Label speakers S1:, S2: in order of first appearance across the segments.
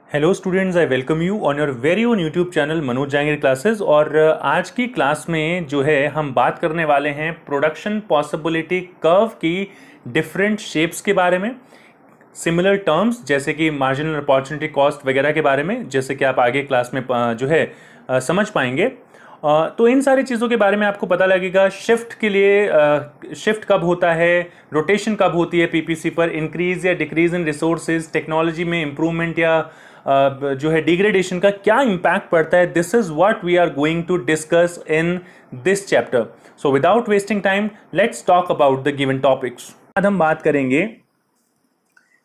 S1: Hello students, I welcome you on your very own YouTube channel Manoj Jahangir classes. और आज की class में जो है हम बात करने वाले हैं प्रोडक्शन पॉसिबिलिटी कर्व की डिफरेंट शेप्स के बारे में, सिमिलर टर्म्स जैसे कि मार्जिनल अपॉर्चुनिटी कॉस्ट वगैरह के बारे में, जैसे कि आप आगे क्लास में जो है समझ पाएंगे। तो इन सारी चीज़ों के बारे में आपको पता लगेगा। शिफ्ट के लिए शिफ्ट कब होता है, रोटेशन कब होती है पीपीसी पर, इंक्रीज या डिक्रीज इन रिसोर्सेज, टेक्नोलॉजी में इंप्रूवमेंट या जो है डिग्रेडेशन का क्या इम्पैक्ट पड़ता है। This is what we are going to discuss in this chapter. So without wasting time let's talk about the given topics. आज हम बात करेंगे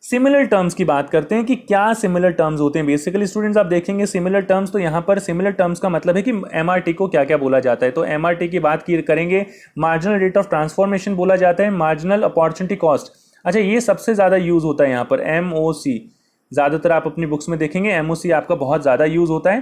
S1: सिमिलर टर्म्स की। बात करते हैं कि क्या सिमिलर टर्म्स होते हैं। बेसिकली स्टूडेंट्स आप देखेंगे सिमिलर टर्म्स, तो यहाँ पर सिमिलर टर्म्स का मतलब है कि एमआरटी को क्या क्या बोला जाता है। तो एमआरटी की बात करेंगे, मार्जिनल रेट ऑफ ट्रांसफॉर्मेशन बोला जाता है, मार्जिनल अपॉर्चुनिटी कॉस्ट। अच्छा, ये सबसे ज़्यादा यूज होता है यहाँ पर एमओसी। ज़्यादातर आप अपनी बुक्स में देखेंगे एमओसी आपका बहुत ज़्यादा यूज होता है।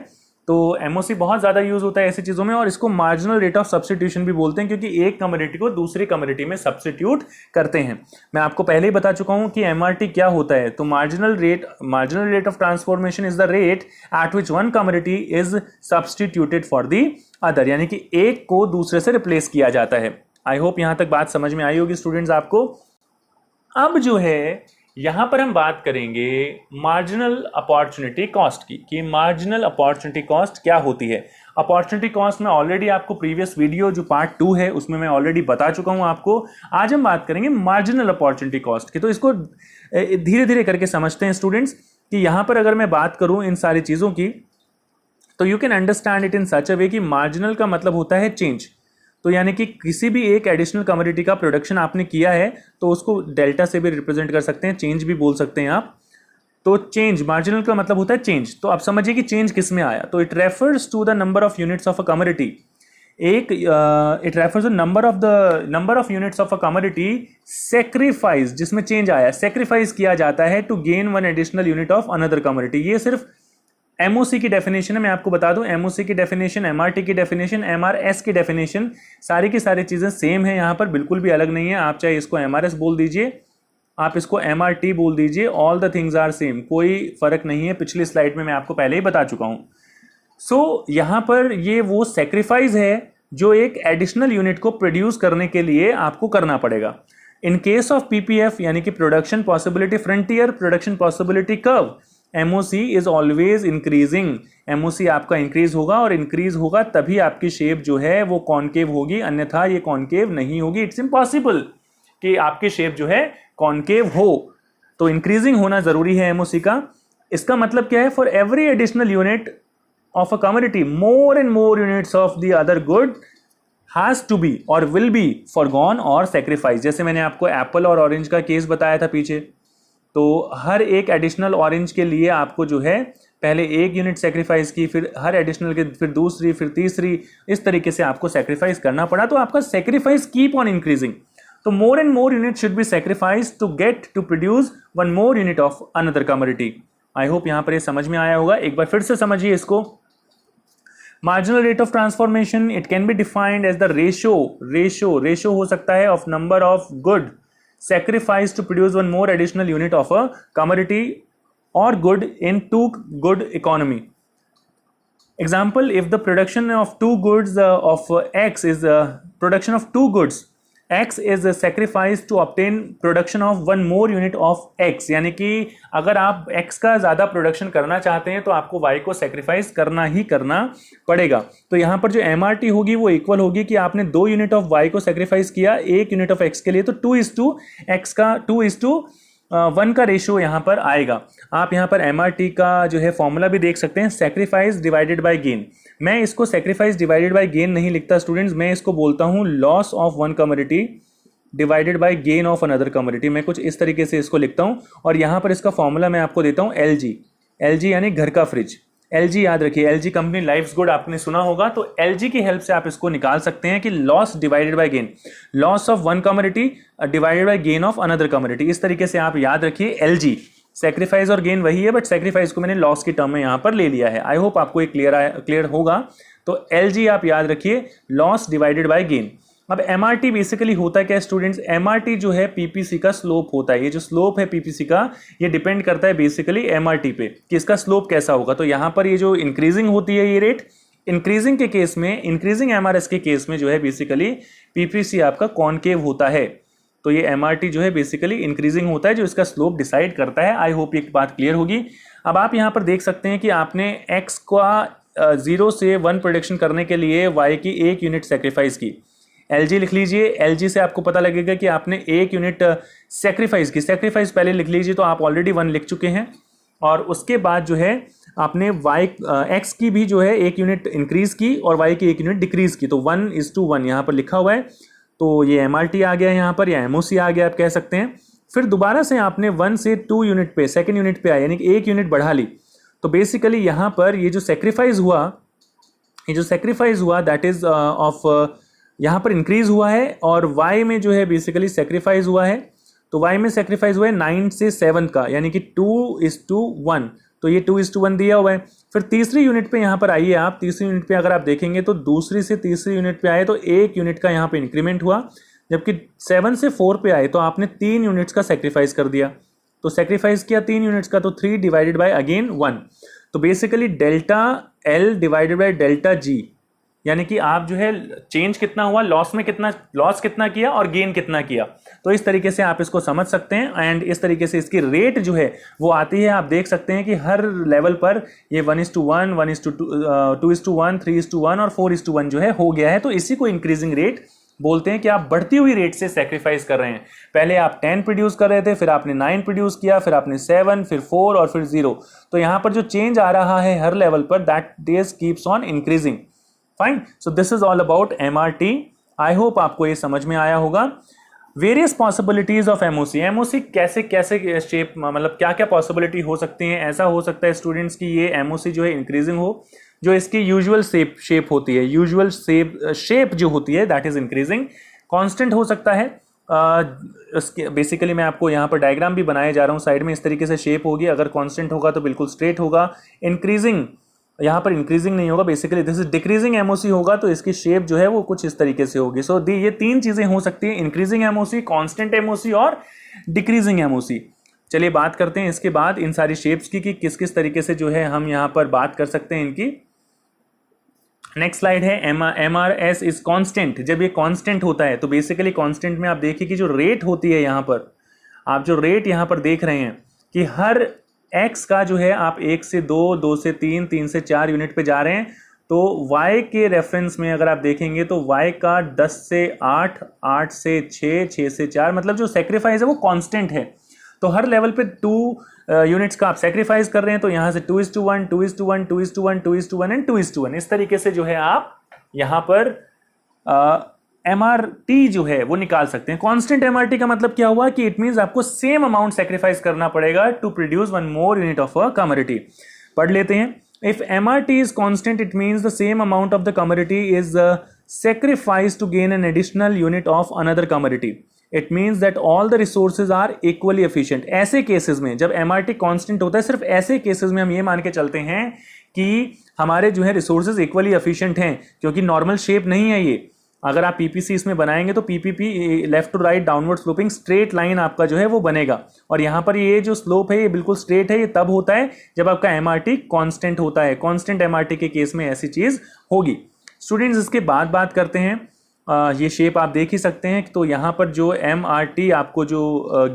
S1: तो एमओसी बहुत ज़्यादा यूज होता है ऐसी चीज़ों में, और इसको मार्जिनल रेट ऑफ सब्स्टिट्यूशन भी बोलते हैं, क्योंकि एक कमोडिटी को दूसरी कमोडिटी में सब्स्टिट्यूट करते हैं। मैं आपको पहले ही बता चुका हूं कि एमआरटी क्या होता है। तो marginal rate of transformation is the rate at which one commodity is substituted for the other, यानी कि एक को दूसरे से रिप्लेस किया जाता है। आई होप यहां तक बात समझ में आई होगी स्टूडेंट्स आपको। अब जो है यहां पर हम बात करेंगे मार्जिनल अपॉर्चुनिटी कॉस्ट की, कि मार्जिनल अपॉर्चुनिटी कॉस्ट क्या होती है। अपॉर्चुनिटी कॉस्ट में ऑलरेडी आपको प्रीवियस वीडियो जो पार्ट 2 है उसमें मैं ऑलरेडी बता चुका हूं आपको। आज हम बात करेंगे मार्जिनल अपॉर्चुनिटी कॉस्ट की। तो इसको धीरे धीरे करके समझते हैं स्टूडेंट्स, कि यहां पर अगर मैं बात करूं इन सारी चीजों की, तो you can understand it in such a way कि मार्जिनल का मतलब होता है चेंज। तो यानी कि किसी भी एक एडिशनल कमोडिटी का प्रोडक्शन आपने किया है तो उसको डेल्टा से भी रिप्रेजेंट कर सकते हैं, चेंज भी बोल सकते हैं आप। तो चेंज, मार्जिनल का मतलब होता है चेंज। तो आप समझिए कि चेंज किस में आया। तो it refers to the number of units of a commodity. It refers to number of units of a commodity sacrifice, जिसमें चेंज आया, सेक्रीफाइस किया जाता है to gain one additional unit of another commodity. ये सिर्फ एमओसी की definition है। मैं आपको बता दूं एमओसी की डेफिनेशन, एमआरटी की डेफिनेशन, एमआरएस की डेफिनेशन, सारी की सारी चीजें सेम है, यहां पर बिल्कुल भी अलग नहीं है। आप चाहे इसको एमआरएस बोल दीजिए, आप इसको एमआरटी बोल दीजिए, all the things are same, कोई फर्क नहीं है। पिछली स्लाइड में मैं आपको पहले ही बता चुका हूं। सो यहां पर ये वो सेक्रीफाइस है जो एक एडिशनल यूनिट को प्रोड्यूस करने के लिए आपको करना पड़ेगा। इन केस ऑफ पीपीएफ यानी कि production possibility frontier production possibility curve, MOC is always increasing. MOC आपका इंक्रीज होगा, और इंक्रीज होगा तभी आपकी शेप जो है वो कॉनकेव होगी, अन्यथा ये कॉनकेव नहीं होगी। इट्स इम्पॉसिबल कि आपकी शेप जो है कॉनकेव हो। तो इंक्रीजिंग होना जरूरी है एमओसी का। इसका मतलब क्या है, for every additional unit of a commodity more and more units of the other good has to be और विल बी फॉरगॉन और सेक्रीफाइस। जैसे मैंने आपको एप्पल और ऑरेंज का केस बताया था पीछे, तो हर एक एडिशनल ऑरेंज के लिए आपको जो है पहले एक यूनिट सेक्रीफाइस की, फिर हर एडिशनल के फिर दूसरी, फिर तीसरी, इस तरीके से आपको सेक्रीफाइस करना पड़ा। तो आपका सेक्रीफाइस कीप ऑन इंक्रीजिंग। तो more and more unit should be sacrifice to get to produce one more unit of another commodity. I hope यहां पर ये समझ में आया होगा। एक बार फिर से समझिए इसको। Marginal rate of transformation, it can be defined as the ratio हो सकता है of number of good sacrifice to produce one more additional unit of a commodity or good in two good economy. Example, if the production of two goods of X is production of two goods, X is a sacrifice to obtain production of one more unit of X, यानी कि अगर आप X का ज़्यादा production करना चाहते हैं तो आपको Y को सेक्रीफाइस करना ही करना पड़ेगा। तो यहाँ पर जो MRT होगी वो इक्वल होगी कि आपने 2 यूनिट ऑफ Y को सेक्रीफाइस किया 1 यूनिट ऑफ X के लिए, तो 2:X का 2:1 का रेशियो यहाँ पर आएगा। आप यहाँ पर MRT का जो है फॉर्मूला भी देख सकते हैं, सेक्रीफाइस डिवाइडेड बाय गेन। मैं इसको सेक्रीफाइस डिवाइडेड बाय गेन नहीं लिखता स्टूडेंट्स, मैं इसको बोलता हूँ loss of one commodity divided by gain of another commodity. मैं कुछ इस तरीके से इसको लिखता हूँ, और यहाँ पर इसका फॉर्मूला मैं आपको देता हूँ LG यानी घर का फ्रिज। LG याद रखिए, LG कंपनी लाइफ्स गुड आपने सुना होगा। तो LG की हेल्प से आप इसको निकाल सकते हैं कि loss divided by gain, loss of one commodity divided by gain of another commodity. इस तरीके से आप याद रखिए LG। सेक्रीफाइस और गेन वही है, बट सेक्रीफाइस को मैंने लॉस की टर्म में यहाँ पर ले लिया है। आई होप आपको ये क्लियर होगा। तो LG आप याद रखिए, लॉस डिवाइडेड बाय गेन। अब MRT बेसिकली होता क्या है स्टूडेंट्स, MRT जो है PPC का स्लोप होता है। ये जो स्लोप है PPC का, ये डिपेंड करता है बेसिकली MRT पे कि इसका स्लोप कैसा होगा। तो यहाँ पर ये जो इंक्रीजिंग होती है ये रेट, इंक्रीजिंग के केस में, इंक्रीजिंग MRS के केस में जो है बेसिकली PPC आपका कॉनकेव होता है। तो ये MRT जो है बेसिकली इंक्रीजिंग होता है, जो इसका स्लोप डिसाइड करता है। आई होप ये बात क्लियर होगी। अब आप यहाँ पर देख सकते हैं कि आपने x का 0 से 1 प्रोडक्शन करने के लिए y की 1 यूनिट सेक्रीफाइस की। LG लिख लीजिए, LG से आपको पता लगेगा कि आपने 1 यूनिट सेक्रीफाइस की। सेक्रीफाइस पहले लिख लीजिए, तो आप ऑलरेडी 1 लिख चुके हैं। और उसके बाद जो है आपने x की भी जो है 1 यूनिट इंक्रीज की और y की 1 यूनिट डिक्रीज की। तो 1:1 यहाँ पर लिखा हुआ है। तो ये MRT आ गया यहाँ पर, या MOC आ गया आप कह सकते हैं। फिर दोबारा से आपने 1 से 2 यूनिट पे, सेकेंड यूनिट पे आया, यानी कि 1 यूनिट बढ़ा ली। तो बेसिकली यहाँ पर ये जो सेक्रीफाइस हुआ दैट इज ऑफ, यहाँ पर इंक्रीज हुआ है और y में जो है बेसिकली सेक्रीफाइस हुआ है। तो y में सेक्रीफाइस हुआ है 9 से 7 का, यानी कि 2:1। तो ये 2:1 दिया हुआ है। फिर तीसरी यूनिट पे यहाँ पर आइए आप, तीसरी यूनिट पे अगर आप देखेंगे तो दूसरी से तीसरी यूनिट पे आए तो 1 यूनिट का यहाँ पे इंक्रीमेंट हुआ, जबकि 7 से 4 पे आए तो आपने 3 यूनिट्स का सेक्रीफाइस कर दिया। तो सेक्रीफाइस किया 3 यूनिट्स का, तो 3 डिवाइडेड बाय अगेन 1। तो basically delta L divided by delta G, यानी कि आप जो है चेंज कितना हुआ, लॉस कितना किया और गेन कितना किया। तो इस तरीके से आप इसको समझ सकते हैं। एंड इस तरीके से इसकी रेट जो है वो आती है। आप देख सकते हैं कि हर लेवल पर ये 1:1, 2:1, 3:1 और 4:1 जो है हो गया है। तो इसी को इंक्रीजिंग रेट बोलते हैं कि आप बढ़ती हुई रेट से सेक्रीफाइस कर रहे हैं। पहले आप 10 प्रोड्यूस कर रहे थे, फिर आपने 9 प्रोड्यूस किया, फिर आपने 7, फिर 4 और फिर 0। तो यहाँ पर जो चेंज आ रहा है हर लेवल पर, that days keeps on increasing. Fine, so this is all about MRT। I hope आपको ये समझ में आया होगा। Various possibilities of MOC। MOC कैसे कैसे शेप, मतलब क्या क्या पॉसिबिलिटी हो सकती हैं। ऐसा हो सकता है स्टूडेंट्स की ये MOC जो है इंक्रीजिंग हो, जो इसकी यूजुअल शेप होती है, यूजुअल शेप जो होती है दैट इज इंक्रीजिंग। कांस्टेंट हो सकता है। बेसिकली मैं आपको यहाँ पर डायग्राम भी बनाए जा रहा हूँ साइड में। इस तरीके से शेप होगी। अगर कांस्टेंट होगा तो बिल्कुल स्ट्रेट होगा। इंक्रीजिंग, यहाँ पर इंक्रीजिंग नहीं होगा, basically this is decreasing MOC होगा, तो इसकी शेप जो है वो कुछ इस तरीके से होगी। सो ये 3 चीजें हो सकती हैं, इंक्रीजिंग MOC, कांस्टेंट MOC और डिक्रीजिंग MOC। चलिए बात करते हैं इसके बाद इन सारी शेप्स की कि किस किस तरीके से जो है हम यहाँ पर बात कर सकते हैं इनकी। नेक्स्ट स्लाइड है MRS इज कांस्टेंट। जब ये कांस्टेंट होता है तो बेसिकली कांस्टेंट में आप देखिए कि जो रेट होती है, यहाँ पर आप जो रेट यहाँ पर देख रहे हैं कि हर x का जो है आप 1 से 2, 2 से 3, 3 से 4 यूनिट पे जा रहे हैं। तो y के रेफरेंस में अगर आप देखेंगे तो y का 10 से 8, 8 से 6, 6 से 4, मतलब जो सेक्रीफाइस है वो कांस्टेंट है। तो हर लेवल पे 2 यूनिट्स का आप सेक्रीफाइस कर रहे हैं। तो यहाँ से 2:1, 2:1, 2:1, 2:1 एंड 2:1, इस तरीके से जो है आप यहाँ पर MRT जो है वो निकाल सकते हैं। कांस्टेंट MRT का मतलब क्या हुआ कि इट मींस आपको सेम अमाउंट सेक्रीफाइस करना पड़ेगा to produce 1 more unit of a commodity. पढ़ लेते हैं। If MRT is constant, it means the same amount of the commodity is sacrificed to gain an additional unit of another commodity. It means that all the resources are equally efficient. ऐसे cases में जब MRT constant होता है, सिर्फ ऐसे cases में हम ये मान के चलते हैं कि हमारे जो है रिसोर्सेज इक्वली एफिशिएंट हैं, क्योंकि नॉर्मल शेप नहीं है ये। अगर आप PPC इसमें बनाएंगे तो PPP left to right downward sloping straight line आपका जो है वो बनेगा। और यहाँ पर ये जो स्लोप है ये बिल्कुल स्ट्रेट है। ये तब होता है जब आपका MRT कांस्टेंट होता है। कांस्टेंट MRT के केस में ऐसी चीज होगी। स्टूडेंट्स इसके बाद बात करते हैं। ये शेप आप देख ही सकते हैं। तो यहाँ पर जो MRT आपको जो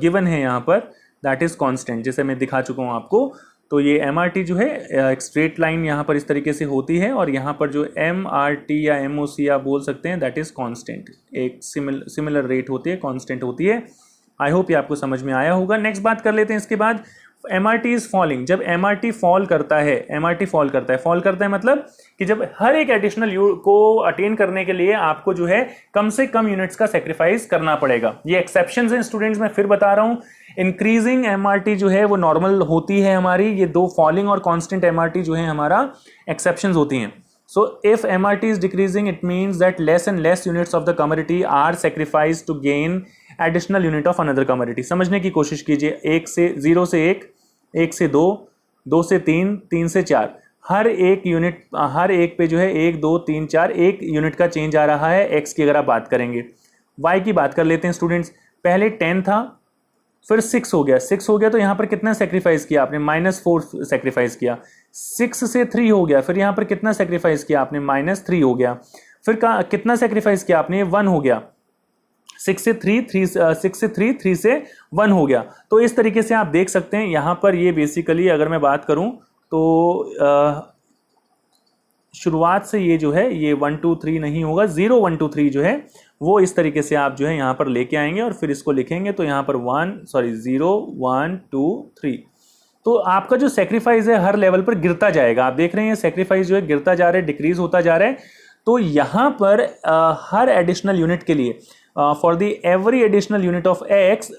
S1: गिवन है यहाँ पर दैट इज कांस्टेंट, जैसे मैं दिखा चुका हूँ आपको। तो ये MRT जो है एक स्ट्रेट लाइन यहाँ पर इस तरीके से होती है, और यहाँ पर जो MRT या MOC आप बोल सकते हैं दैट इज कांस्टेंट। एक सिमिलर रेट होती है, कांस्टेंट होती है। आई होप ये आपको समझ में आया होगा। नेक्स्ट बात कर लेते हैं इसके बाद। MRT is falling. जब MRT फॉल करता है, MRT फॉल करता है मतलब कि जब हर एक एडिशनल को अटेन करने के लिए आपको जो है कम से कम यूनिट्स का सेक्रीफाइस करना पड़ेगा। ये एक्सेप्शंस हैं स्टूडेंट्स, मैं फिर बता रहा हूं। इंक्रीजिंग MRT जो है वो नॉर्मल होती है हमारी। ये 2 फॉलिंग और कांस्टेंट MRT जो है हमारा एक्सेप्शंस होती हैं। So if MRT is decreasing, it means that less and less units of the commodity are sacrifice to gain additional unit of another commodity. समझने की कोशिश कीजिए। 0 से 1, 1 से 2, 2 से 3, 3 से 4, हर एक यूनिट, हर एक पे जो है 1 2 3 4 1 यूनिट का चेंज आ रहा है एक्स की अगर आप बात करेंगे। वाई की बात कर लेते हैं स्टूडेंट्स। पहले 10 था, फिर 6 हो गया, 6 हो गया तो यहाँ पर कितना सेक्रीफाइस किया आपने, -4 सेक्रीफाइस किया। 6 से 3 हो गया, फिर यहाँ पर कितना सेक्रीफाइस किया आपने, -3 हो गया। फिर कितना सेक्रीफाइस किया आपने, 1 हो गया। 6 से 3 से 1 हो गया। तो इस तरीके से आप देख सकते हैं यहाँ पर ये बेसिकली अगर मैं बात करूँ तो शुरुआत से ये जो है ये 1 2 3 नहीं होगा, 0 1 2 3 जो है वो इस तरीके से आप जो है यहाँ पर लेके आएंगे और फिर इसको लिखेंगे तो यहाँ पर 0 1 2 3। तो आपका जो सेक्रीफाइस है हर लेवल पर गिरता जाएगा। आप देख रहे हैं सेक्रीफाइस जो है गिरता जा रहा है, डिक्रीज होता जा रहा है। तो यहाँ पर हर एडिशनल यूनिट के लिए for the every additional unit of x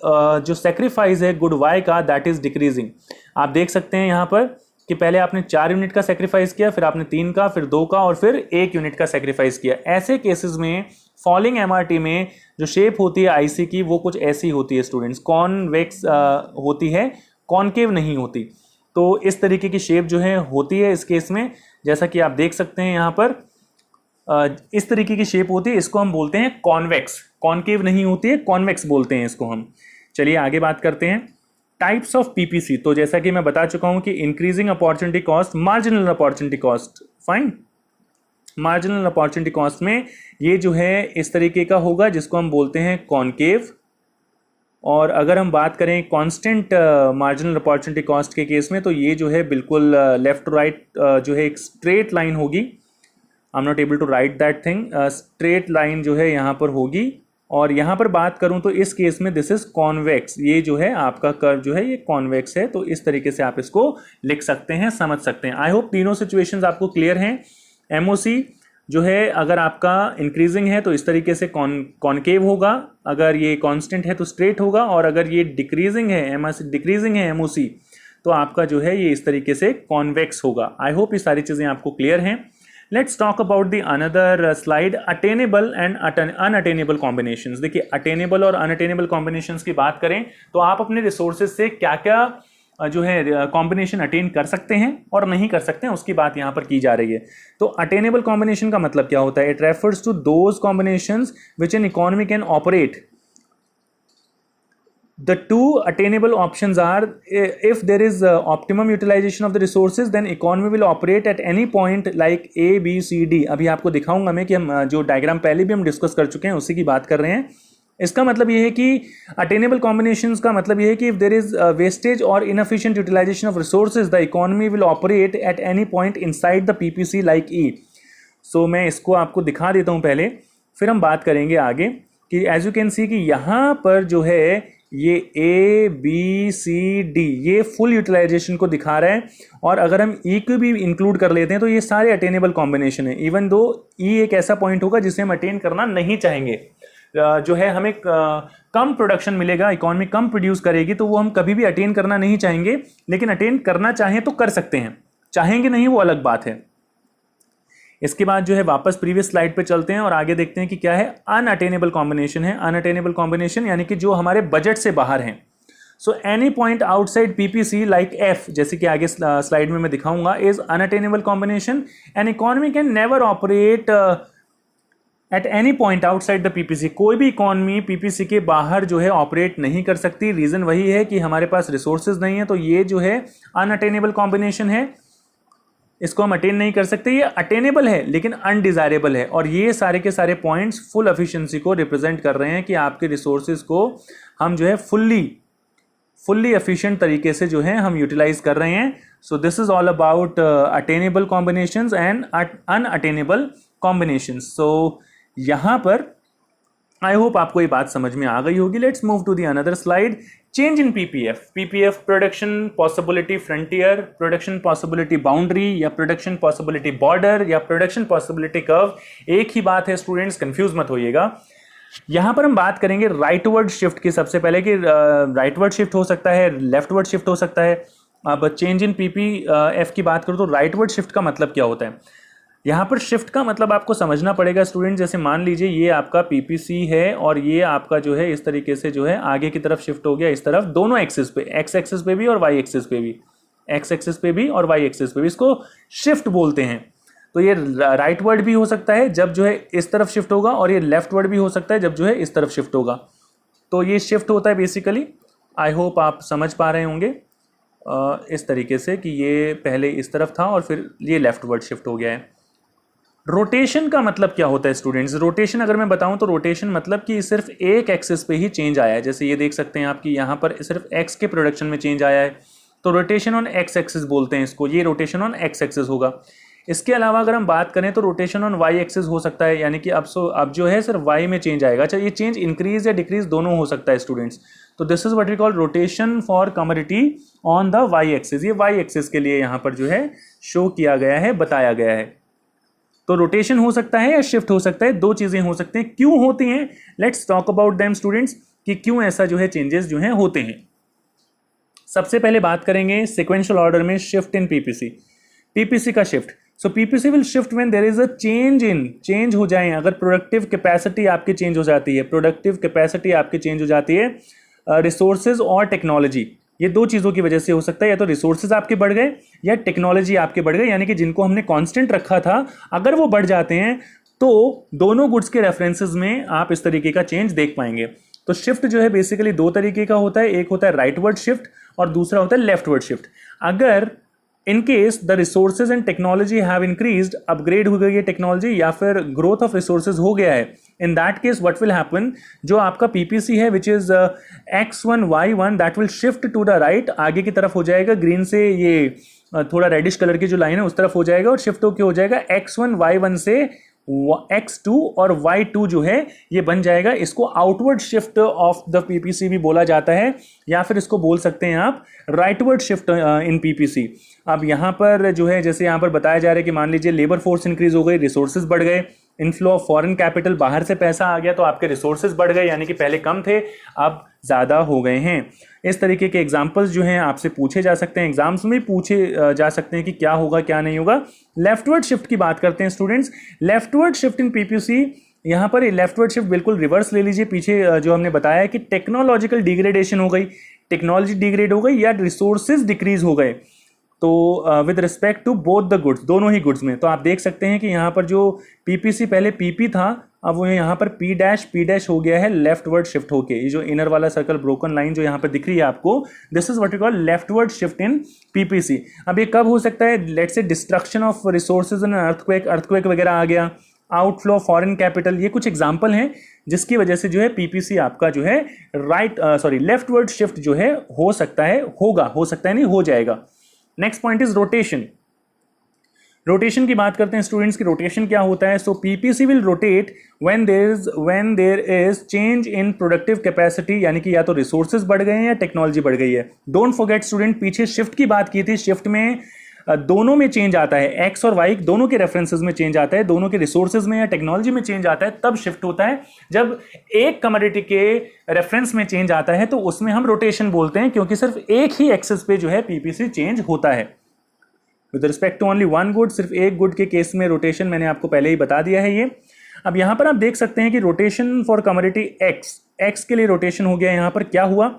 S1: जो सेक्रीफाइस है गुड वाई का दैट इज डिक्रीजिंग। आप देख सकते हैं यहाँ पर कि पहले आपने 4 यूनिट का सेक्रीफाइस किया, फिर आपने 3 का, फिर 2 का और फिर 1 यूनिट का सेक्रीफाइस किया। ऐसे केसेस में फॉलिंग एमआरटी में जो शेप होती है आईसी की वो कुछ ऐसी होती है स्टूडेंट्स, कॉन्वेक्स होती है, कॉनकेव नहीं होती। तो इस तरीके की शेप जो है होती है इस केस में, जैसा कि आप देख सकते हैं यहाँ पर इस तरीके की शेप होती है, इसको हम बोलते हैं कॉन्वेक्स। कॉनकेव नहीं होती है, कॉन्वेक्स बोलते हैं इसको हम। चलिए आगे बात करते हैं टाइप्स ऑफ पीपीसी। तो जैसा कि मैं बता चुका हूं कि increasing opportunity cost, marginal opportunity cost, fine. Marginal opportunity cost में ये जो है इस तरीके का होगा जिसको हम बोलते हैं कॉनकेव। और अगर हम बात करें कांस्टेंट मार्जिनल अपॉर्चुनिटी कॉस्ट के केस में तो ये जो है बिल्कुल लेफ्ट टू राइट जो है एक स्ट्रेट लाइन होगी। I am not able to write that thing, straight line जो है यहाँ पर होगी। और यहाँ पर बात करूँ तो इस केस में दिस इज कॉन्वेक्स, ये जो है आपका कर्व जो है ये कॉन्वेक्स है। तो इस तरीके से आप इसको लिख सकते हैं, समझ सकते हैं। आई होप तीनों सिचुएशंस आपको क्लियर हैं। एमओसी जो है अगर आपका इंक्रीजिंग है तो इस तरीके से कॉनकेव होगा, अगर ये कांस्टेंट है तो स्ट्रेट होगा, और अगर ये डिक्रीजिंग है एमओसी तो आपका जो है ये इस तरीके से कॉन्वेक्स होगा। आई होप ये सारी चीज़ें आपको क्लियर हैं। Let's talk about the another slide, attainable and unattainable combinations। देखिए attainable और unattainable combinations की बात करें तो आप अपने resources से क्या क्या जो है कॉम्बिनेशन अटेन कर सकते हैं और नहीं कर सकते हैं उसकी बात यहाँ पर की जा रही है। तो अटेनेबल कॉम्बिनेशन का मतलब क्या होता है, it refers to those combinations which an economy can operate. The two attainable options are if there is optimum utilization of the resources then economy will operate at any point like A, B, C, D। अभी आपको दिखाऊंगा मैं कि हम जो diagram पहले भी हम डिस्कस कर चुके हैं उसी की बात कर रहे हैं। इसका मतलब ये है कि अटेनेबल कॉम्बिनेशंस का मतलब ये है कि if there is wastage or inefficient utilization of resources the economy will operate at any point inside the PPC like E। So मैं इसको आपको दिखा देता हूँ पहले, फिर हम बात करेंगे आगे कि एज यू कैन सी कि यहाँ पर जो है ये A, B, C, D ये फुल यूटिलाइजेशन को दिखा रहा है। और अगर हम E को भी इंक्लूड कर लेते हैं तो ये सारे अटेनेबल कॉम्बिनेशन है। इवन दो E एक ऐसा पॉइंट होगा जिसे हम अटेन करना नहीं चाहेंगे, जो है हमें कम प्रोडक्शन मिलेगा, इकोनॉमी कम प्रोड्यूस करेगी तो वो हम कभी भी अटेन करना नहीं चाहेंगे, लेकिन अटेन करना चाहें तो कर सकते हैं, चाहेंगे नहीं वो अलग बात है। इसके बाद जो है वापस प्रीवियस स्लाइड पे चलते हैं और आगे देखते हैं कि क्या है अनअटेनेबल कॉम्बिनेशन है। अनअटेनेबल कॉम्बिनेशन यानी कि जो हमारे बजट से बाहर हैं। So any point outside PPC like F, जैसे कि आगे स्लाइड में मैं दिखाऊंगा, is unattainable combination. N economy can never operate at any point outside the PPC. कोई भी इकोनॉमी पीपीसी के बाहर जो है ऑपरेट नहीं कर सकती। रीजन वही है कि हमारे पास रिसोर्सेज नहीं है, तो ये जो है अनअटेनेबल कॉम्बिनेशन है, इसको हम अटेन नहीं कर सकते। ये अटेनेबल है लेकिन अनडिजायरेबल है। और ये सारे के सारे पॉइंट्स फुल एफिशिएंसी को रिप्रेजेंट कर रहे हैं कि आपके रिसोर्सेज को हम जो है फुल्ली एफिशिएंट तरीके से जो है हम यूटिलाइज कर रहे हैं। So this is all about attainable combinations and unattainable combinations. So यहाँ पर आई होप आपको ये बात समझ में आ गई होगी। Let's move to the another slide. Change in PPF production possibility frontier, production possibility boundary, या प्रोडक्शन पॉसिबिलिटी बॉर्डर, या प्रोडक्शन पॉसिबिलिटी कर्व, एक ही बात है स्टूडेंट्स, कंफ्यूज मत होइएगा। यहां पर हम बात करेंगे राइटवर्ड शिफ्ट की सबसे पहले कि राइटवर्ड शिफ्ट हो सकता है, लेफ्टवर्ड शिफ्ट हो सकता है। अब चेंज इन पीपीएफ की बात करूं तो राइटवर्ड शिफ्ट का मतलब क्या होता है। यहाँ पर शिफ्ट का मतलब आपको समझना पड़ेगा स्टूडेंट। जैसे मान लीजिए ये आपका पीपीसी है और ये आपका जो है इस तरीके से जो है आगे की तरफ शिफ्ट हो गया इस तरफ, दोनों एक्सिस पे, एक्स एक्सिस पे भी और वाई एक्सिस पे भी। एक्स एक्सिस पे भी और वाई एक्सिस पे भी, इसको शिफ्ट बोलते हैं। तो ये राइट वर्ड भी हो सकता है जब जो है इस तरफ शिफ्ट होगा, और ये लेफ्ट वर्ड भी हो सकता है जब जो है इस तरफ शिफ्ट होगा। तो ये शिफ्ट होता है बेसिकली, आई होप आप समझ पा रहे होंगे इस तरीके से कि ये पहले इस तरफ था और फिर ये लेफ्ट वर्ड शिफ्ट हो गया है। रोटेशन का मतलब क्या होता है स्टूडेंट्स? रोटेशन अगर मैं बताऊं तो रोटेशन मतलब कि सिर्फ एक एक्सिस पे ही चेंज आया है। जैसे ये देख सकते हैं आप कि यहाँ पर सिर्फ एक्स के प्रोडक्शन में चेंज आया है, तो रोटेशन ऑन एक्स एक्सिस बोलते हैं इसको, ये रोटेशन ऑन एक्स एक्सिस होगा। इसके अलावा अगर हम बात करें तो रोटेशन ऑन वाई एक्सिस हो सकता है, यानी कि अब जो है सिर्फ वाई में चेंज आएगा। अच्छा, ये चेंज इंक्रीज या डिक्रीज दोनों हो सकता है स्टूडेंट्स। तो this is what we call rotation for commodity on the Y axis. ये वाई एक्सिस के लिए यहाँ पर जो है शो किया गया है, बताया गया है। तो रोटेशन हो सकता है या शिफ्ट हो सकता है, दो चीजें हो सकते हैं। क्यों होती हैं, let's talk about them students, कि क्यों ऐसा जो है चेंजेस जो है होते हैं। सबसे पहले बात करेंगे सिक्वेंशियल ऑर्डर में शिफ्ट इन पीपीसी। पीपीसी का shift, so PPC will shift when there is a change हो जाए, अगर प्रोडक्टिव कैपेसिटी आपकी चेंज हो जाती है, प्रोडक्टिव कैपेसिटी आपकी चेंज हो जाती है, रिसोर्सेज और टेक्नोलॉजी, ये दो चीज़ों की वजह से हो सकता है। या तो रिसोर्सेज आपके बढ़ गए या टेक्नोलॉजी आपके बढ़ गए, यानी कि जिनको हमने कांस्टेंट रखा था अगर वो बढ़ जाते हैं तो दोनों गुड्स के रेफरेंसेस में आप इस तरीके का चेंज देख पाएंगे। तो शिफ्ट जो है बेसिकली दो तरीके का होता है, एक होता है राइटवर्ड शिफ्ट और दूसरा होता है लेफ्टवर्ड शिफ्ट। अगर in case the resources and technology have increased, upgrade हो गई है टेक्नोलॉजी या फिर ग्रोथ ऑफ रिसोर्सेज हो गया है, in that case what will happen, जो आपका पीपीसी है which is x1 y1 that will shift to the right, आगे की तरफ हो जाएगा, ग्रीन से ये थोड़ा रेडिश कलर की जो लाइन है उस तरफ हो जाएगा, और शिफ्ट होकर हो जाएगा x1 y1 से x2, और y2 जो है ये बन जाएगा। इसको outward shift of the PPC भी बोला जाता है, या फिर इसको बोल सकते हैं आप राइटवर्ड शिफ्ट इन पीपीसी। अब यहाँ पर जो है जैसे यहाँ पर बताया जा रहा है कि मान लीजिए लेबर फोर्स इंक्रीज हो गई, रिसोर्सेज बढ़ गए, इनफ्लो ऑफ फॉरेन कैपिटल, बाहर से पैसा आ गया तो आपके रिसोर्सेज बढ़ गए, यानी कि पहले कम थे अब ज़्यादा हो गए हैं। इस तरीके के एग्जाम्पल्स जो हैं आपसे पूछे जा सकते हैं, एग्जाम्स में पूछे जा सकते हैं कि क्या होगा क्या नहीं होगा। लेफ्टवर्ड शिफ्ट की बात करते हैं students. Leftward shift in PPC, यहाँ पर लेफ्टवर्ड शिफ्ट बिल्कुल रिवर्स ले लीजिए, पीछे जो हमने बताया कि टेक्नोलॉजिकल डिग्रेडेशन हो गई, टेक्नोलॉजी डिग्रेड हो गई या रिसोर्सेज डिक्रीज हो गए, तो with respect to both the goods, दोनों ही गुड्स में। तो आप देख सकते हैं कि यहाँ पर जो पीपीसी पहले पीपी था, अब वो यहाँ पर पी डैश हो गया है लेफ्टवर्ड शिफ्ट होके। ये जो इनर वाला सर्कल ब्रोकन लाइन जो यहाँ पर दिख रही है आपको, this is what we call leftward shift in PPC. अब ये कब हो सकता है, let's say destruction of resources in earthquake वगैरह आ गया, आउटफ्लो ऑफ फॉरेन कैपिटल, ये कुछ एग्जाम्पल हैं जिसकी वजह से जो है पीपीसी आपका जो है लेफ्टवर्ड शिफ्ट जो है हो सकता है, हो सकता है नहीं, हो जाएगा। Next point is rotation. Rotation की बात करते हैं स्टूडेंट्स की, रोटेशन क्या होता है। So PPC will rotate when there is change in productive capacity, यानी कि या तो रिसोर्सेज बढ़ गए हैं या टेक्नोलॉजी बढ़ गई है। डोंट फॉरगेट स्टूडेंट, पीछे शिफ्ट की बात की थी, शिफ्ट में दोनों में चेंज आता है, एक्स और वाई दोनों के रेफरेंसेस में चेंज आता है, दोनों के रिसोर्सेज में या टेक्नोलॉजी में चेंज आता है, तब शिफ्ट होता है। जब एक कमोडिटी के रेफरेंस में चेंज आता है तो उसमें हम रोटेशन बोलते हैं, क्योंकि सिर्फ एक ही एक्सिस पे जो है पीपीसी चेंज होता है। With respect to only one good, सिर्फ एक गुड के केस में रोटेशन मैंने आपको पहले ही बता दिया है ये। अब यहां पर आप देख सकते हैं कि रोटेशन फॉर कमोडिटी एक्स के लिए रोटेशन हो गया। यहां पर क्या हुआ,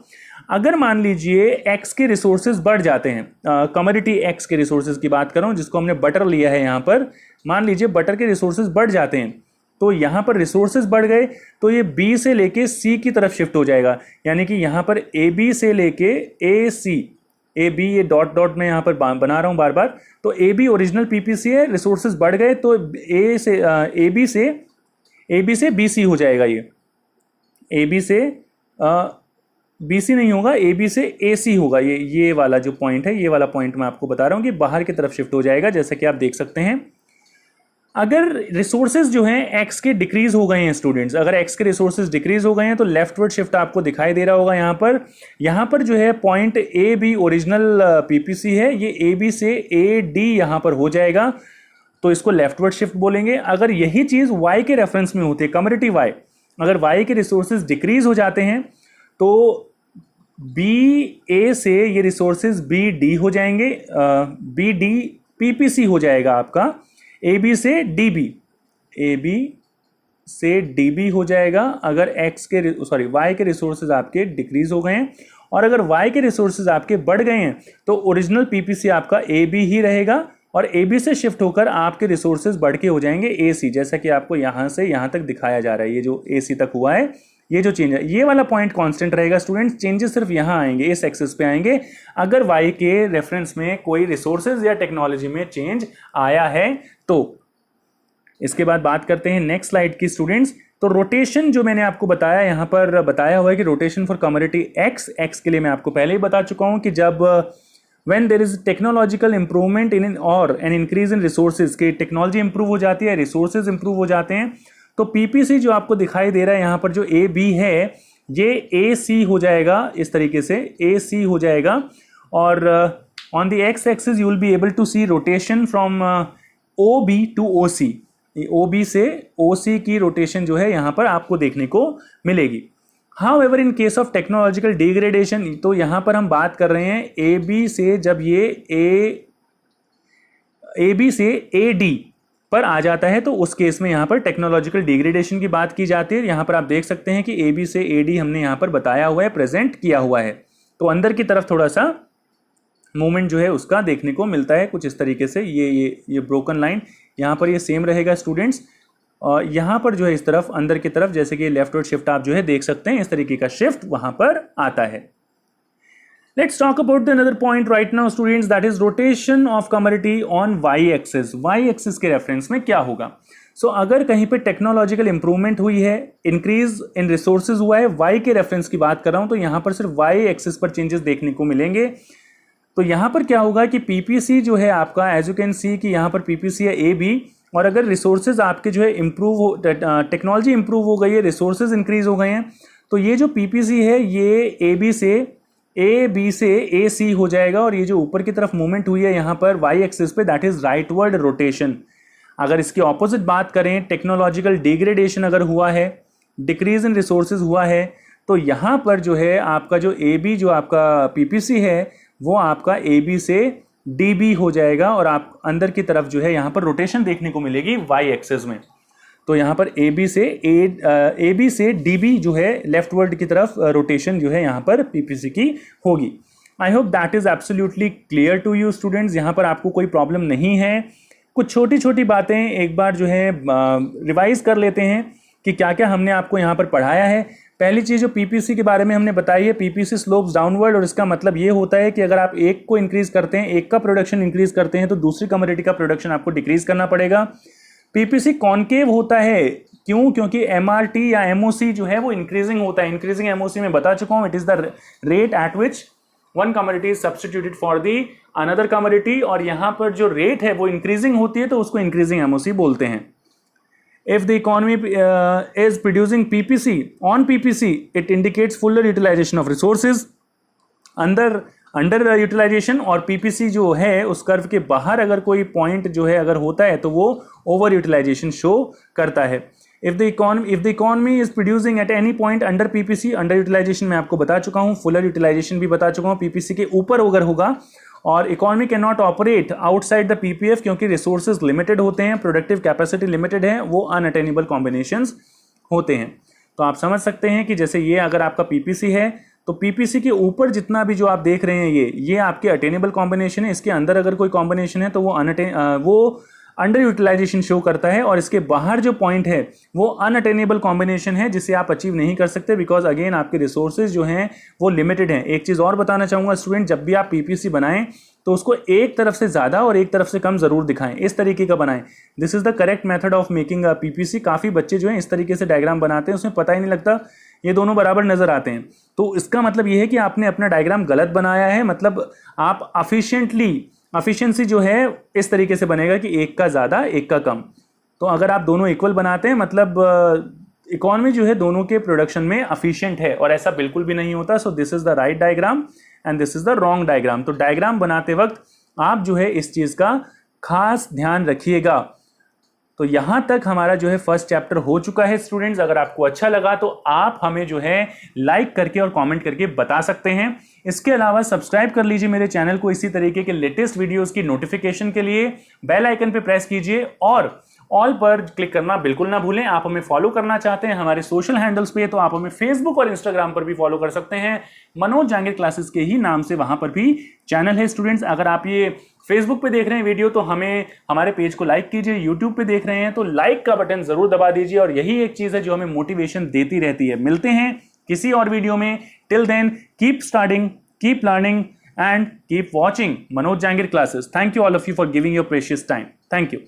S1: अगर मान लीजिए एक्स के रिसोर्सेज बढ़ जाते हैं, कमोडिटी एक्स के रिसोर्सेज की बात कर रहा हूं, जिसको हमने बटर लिया है यहाँ पर, मान लीजिए बटर के रिसोर्सेज बढ़ जाते हैं, तो यहाँ पर रिसोर्सेज बढ़ गए तो ये बी से लेके सी की तरफ शिफ्ट हो जाएगा, यानी कि यहाँ पर ए बी से लेके ए सी, ए बी, ये डॉट डॉट में यहाँ पर बना रहा हूँ बार बार, तो ए बी ओरिजिनल पीपीसी है, रिसोर्सेज बढ़ गए तो ए बी से बी सी हो जाएगा, ये ए बी से बी सी नहीं होगा, ए बी से ए सी होगा। ये वाला जो पॉइंट है, ये वाला पॉइंट मैं आपको बता रहा हूँ कि बाहर की तरफ शिफ्ट हो जाएगा, जैसा कि आप देख सकते हैं। अगर रिसोर्सेज जो हैं एक्स के डिक्रीज हो गए हैं स्टूडेंट्स, अगर एक्स के रिसोर्सेज डिक्रीज हो गए हैं तो लेफ्टवर्ड शिफ्ट आपको दिखाई दे रहा होगा यहाँ पर जो है point A B original PPC है, ये ए बी से ए डी यहाँ पर हो जाएगा, तो इसको लेफ्टवर्ड शिफ्ट बोलेंगे। अगर यही चीज़ वाई के रेफरेंस में होती है, कमोडिटी वाई, अगर वाई के रिसोर्सेज डिक्रीज हो जाते हैं तो बी ए से ये रिसोर्सेज बी डी हो जाएंगे, बी डी पीपीसी हो जाएगा आपका, ए बी से डी बी, ए बी से डी बी हो जाएगा अगर वाई के रिसोर्सेज आपके डिक्रीज हो गए हैं। और अगर y के रिसोर्सेज आपके बढ़ गए हैं तो ओरिजिनल पीपीसी आपका AB ही रहेगा और AB से शिफ्ट होकर आपके रिसोर्सेज बढ़ के हो जाएंगे AC, जैसा कि आपको यहाँ से यहाँ तक दिखाया जा रहा है। ये जो AC तक हुआ है, ये जो चेंज है, ये वाला पॉइंट कांस्टेंट रहेगा स्टूडेंट्स। चेंजेस सिर्फ यहाँ आएंगे, इस एक्सिस पे आएंगे अगर y के रेफरेंस में कोई रिसोर्सेज या टेक्नोलॉजी में चेंज आया है तो। इसके बाद बात करते हैं नेक्स्ट स्लाइड की स्टूडेंट्स। तो रोटेशन जो मैंने आपको बताया, यहाँ पर बताया हुआ है कि रोटेशन फॉर कमोडिटी एक्स के लिए मैं आपको पहले ही बता चुका हूँ कि जब when there is technological improvement in और एन इंक्रीज इन रिसोर्सेज, की टेक्नोलॉजी इंप्रूव हो जाती है, रिसोर्सेज इंप्रूव हो जाते हैं, तो पीपीसी जो आपको दिखाई दे रहा है यहाँ पर जो ए बी है ये ए सी हो जाएगा, इस तरीके से ए सी हो जाएगा। और on the X axis you will be able to see rotation from O B to O C, O B से ओ सी की रोटेशन जो है यहाँ पर आपको देखने को मिलेगी। However in case of technological degradation, तो यहाँ पर हम बात कर रहे हैं ए बी से, जब ये ए बी से ए डी पर आ जाता है तो उस केस में यहाँ पर टेक्नोलॉजिकल डिग्रेडेशन की बात की जाती है। यहाँ पर आप देख सकते हैं कि ए बी से ए डी हमने यहाँ पर बताया हुआ है, प्रेजेंट किया हुआ है। तो अंदर की तरफ थोड़ा सा मूवमेंट जो है उसका देखने को मिलता है कुछ इस तरीके से। ये ब्रोकन लाइन यहाँ पर ये सेम रहेगा स्टूडेंट्स, और यहाँ पर जो है इस तरफ अंदर की तरफ जैसे कि लेफ्टवर्ड शिफ्ट आप जो है देख सकते हैं, इस तरीके का शिफ्ट वहाँ पर आता है। Let's talk about the another point right now students, that is rotation of commodity on y-axis। y-axis के रेफरेंस में क्या होगा? अगर कहीं पे टेक्नोलॉजिकल इंप्रूवमेंट हुई है, इंक्रीज इन रिसोर्सेज हुआ है, y के रेफरेंस की बात कर रहा हूं, तो यहाँ पर सिर्फ y-एक्सिस पर चेंजेस देखने को मिलेंगे। तो यहाँ पर क्या होगा कि पीपीसी जो है आपका, एज यू कैन सी कि यहाँ पर पीपीसी है ए बी, और अगर रिसोर्सेज आपके जो है इंप्रूव हो, टेक्नोलॉजी इंप्रूव हो गई है, रिसोर्सेज इंक्रीज हो गए हैं, तो ये जो पीपीसी है ये ए बी से ए सी हो जाएगा। और ये जो ऊपर की तरफ मूवमेंट हुई है यहाँ पर वाई एक्सिस पे, दैट इज राइटवर्ड रोटेशन। अगर इसकी ऑपोजिट बात करें, टेक्नोलॉजिकल डिग्रेडेशन अगर हुआ है, डिक्रीज इन रिसोर्सेज हुआ है, तो यहाँ पर जो है आपका जो ए बी जो आपका पीपीसी है वो आपका ए बी से डी बी हो जाएगा, और आप अंदर की तरफ जो है यहाँ पर रोटेशन देखने को मिलेगी वाई एक्सिस में। तो यहाँ पर ए बी से डी बी जो है लेफ्टवर्ड की तरफ रोटेशन जो है यहाँ पर पीपीसी की होगी। I hope that is absolutely clear to you students. यहाँ पर आपको कोई प्रॉब्लम नहीं है। कुछ छोटी छोटी बातें एक बार जो है रिवाइज कर लेते हैं कि क्या क्या हमने आपको यहाँ पर पढ़ाया है। पहली चीज़ जो पीपीसी के बारे में हमने बताई है, पीपीसी स्लोप्स डाउनवर्ड, और इसका मतलब ये होता है कि अगर आप एक को इंक्रीज करते हैं, एक का प्रोडक्शन इंक्रीज करते हैं, तो दूसरी कमोडिटी का प्रोडक्शन आपको डिक्रीज करना पड़ेगा। पीपीसी कॉनकेव होता है, क्यों? क्योंकि एमआरटी या एमओसी जो है वो इंक्रीजिंग होता है। इंक्रीजिंग एमओसी में बता चुका हूँ, it is the rate at which one commodity is substituted for the another commodity, और यहाँ पर जो रेट है वो इंक्रीजिंग होती है तो उसको इंक्रीजिंग एमओसी बोलते हैं। If the economy is producing PPC on PPC, it indicates fuller utilization of resources। Under utilization और पीपीसी जो है उस कर्व के बाहर अगर कोई पॉइंट जो है अगर होता है तो वो ओवर यूटिलाइजेशन शो करता है। If the economy is producing at any point under PPC, under utilization मैं आपको बता चुका हूँ, फुलर यूटिलाइजेशन भी बता चुका हूँ, पीपीसी के ऊपर अगर होगा, और economy can not operate outside the PPF क्योंकि रिसोर्सेज लिमिटेड होते हैं, प्रोडक्टिव कैपेसिटी लिमिटेड है, वो अनअटेनेबल कॉम्बिनेशंस होते हैं। तो आप समझ सकते हैं कि जैसे ये अगर आपका पीपीसी है तो पीपीसी के ऊपर जितना भी जो आप देख रहे हैं ये आपके अटेनेबल कॉम्बिनेशन है, इसके अंदर अगर कोई कॉम्बिनेशन है तो वो अंडर यूटिलाइजेशन शो करता है, और इसके बाहर जो पॉइंट है वो अनअटेनेबल कॉम्बिनेशन है जिसे आप अचीव नहीं कर सकते, बिकॉज अगेन आपके रिसोर्सेज जो हैं वो लिमिटेड हैं। एक चीज़ और बताना चाहूँगा स्टूडेंट, जब भी आप पीपीसी बनाएं तो उसको एक तरफ से ज़्यादा और एक तरफ से कम ज़रूर दिखाएं, इस तरीके का बनाएं। This is the correct method of making a PPC. काफ़ी बच्चे जो हैं इस तरीके से डायग्राम बनाते हैं, उसमें पता ही नहीं लगता, ये दोनों बराबर नज़र आते हैं। तो इसका मतलब ये है कि आपने अपना डायग्राम गलत बनाया है, मतलब आप एफिशिएंसी जो है इस तरीके से बनेगा कि एक का ज़्यादा एक का कम। तो अगर आप दोनों इक्वल बनाते हैं मतलब इकोनॉमी जो है दोनों के प्रोडक्शन में एफिशिएंट है, और ऐसा बिल्कुल भी नहीं होता। सो this is the right diagram and this is the wrong diagram. तो डायग्राम बनाते वक्त आप जो है इस चीज़ का खास ध्यान रखिएगा। तो यहाँ तक हमारा जो है फर्स्ट चैप्टर हो चुका है स्टूडेंट्स। अगर आपको अच्छा लगा तो आप हमें जो है लाइक करके और कमेंट करके बता सकते हैं। इसके अलावा सब्सक्राइब कर लीजिए मेरे चैनल को, इसी तरीके के लेटेस्ट वीडियोस की नोटिफिकेशन के लिए बेल आइकन पे प्रेस कीजिए, और ऑल पर क्लिक करना बिल्कुल ना भूलें। आप हमें फॉलो करना चाहते हैं हमारे सोशल हैंडल्स पे तो आप हमें फेसबुक और इंस्टाग्राम पर भी फॉलो कर सकते हैं, मनोज जहांगीर क्लासेस के ही नाम से वहां पर भी चैनल है। स्टूडेंट्स, अगर आप ये फेसबुक पे देख रहे हैं वीडियो तो हमें हमारे पेज को लाइक कीजिए, यूट्यूब पे देख रहे हैं तो लाइक का बटन जरूर दबा दीजिए, और यही एक चीज है जो हमें मोटिवेशन देती रहती है। मिलते हैं किसी और वीडियो में। Till then keep studying, keep learning and keep watching Manoj Jahangir classes. Thank you all of you for giving your precious time. Thank you.